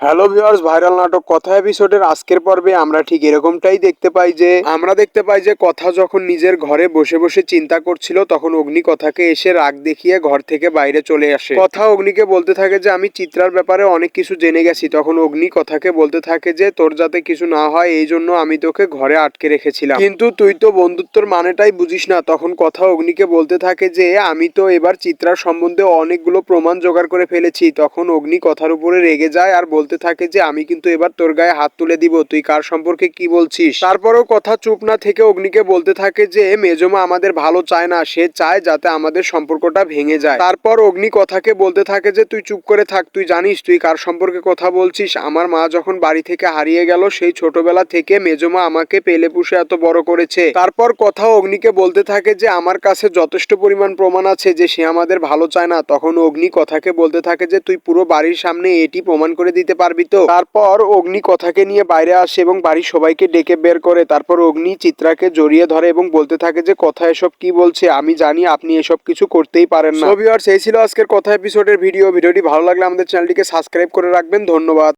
Hello viewers, viral নাটক কথা এপিসোডের আজকের পর্বে আমরা ঠিক এরকমটাই দেখতে পাই যে কথা যখন নিজের ঘরে বসে বসে চিন্তা করছিল তখন অগ্নি কথাকে এসে রাগ দেখিয়ে ঘর থেকে বাইরে চলে আসে। কথা অগ্নিকে বলতে থাকে যে আমি চিত্রার ব্যাপারে অনেক কিছু জেনে গেছি। তখন অগ্নি কথাকে বলতে থাকে যে তোর যাতে কিছু না হয় এই জন্য আমি তোকে ঘরে আটকে রেখেছিলাম, কিন্তু তুই তো বন্ধুত্বর মানেটাই বুঝিস না। তখন কথা অগ্নিকে বলতে থাকে যে আমি তো এবার চিত্রার সম্বন্ধে অনেকগুলো প্রমাণ জোগাড় করে ফেলেছি। তখন অগ্নি কথার উপরে রেগে যায় আর বলতে থাকে যে আমি কিন্তু এবার তোর গায়ে হাত তুলে দিব, তুই কার সম্পর্কে কি বলছিস। তারপরেও কথা চুপ না থেকে অগ্নিকে বলতে থাকে যে মেজমা আমাদের ভালো চায় না, সে চায় যাতে আমাদের সম্পর্কটা ভেঙে যায়। তারপর অগ্নি কথাকে বলতে থাকে যে তুই চুপ করে থাক, তুই জানিস তুই কার সম্পর্কে কথা বলছিস। আমার মা যখন বাড়ি থেকে হারিয়ে গেল সেই ছোটবেলা থেকে মেজমা আমাকে পেলে পুষে এত বড় করেছে। তারপর কথা অগ্নিকে বলতে থাকে যে আমার কাছে যথেষ্ট পরিমাণ প্রমাণ আছে যে সে আমাদের ভালো চায় না। তখন অগ্নি কথাকে বলতে থাকে যে তুই পুরো বাড়ির সামনে এটি প্রমাণ করে দিতে পারবি তো। তারপর অগ্নি কথাকে নিয়ে বাইরে আসে এবং বাড়ির সবাইকে ডেকে বের করে। তারপর অগ্নি চিত্রাকে জড়িয়ে ধরে এবং বলতে থাকে যে কথা এসব কি বলছে, আমি জানি আপনি এসব কিছু করতেই পারেন না। সো ভিউয়ার্স, এই ছিল আজকের কথা এপিসোডের ভিডিওটি ভালো লাগলে আমাদের চ্যানেলটিকে সাবস্ক্রাইব করে রাখবেন। ধন্যবাদ।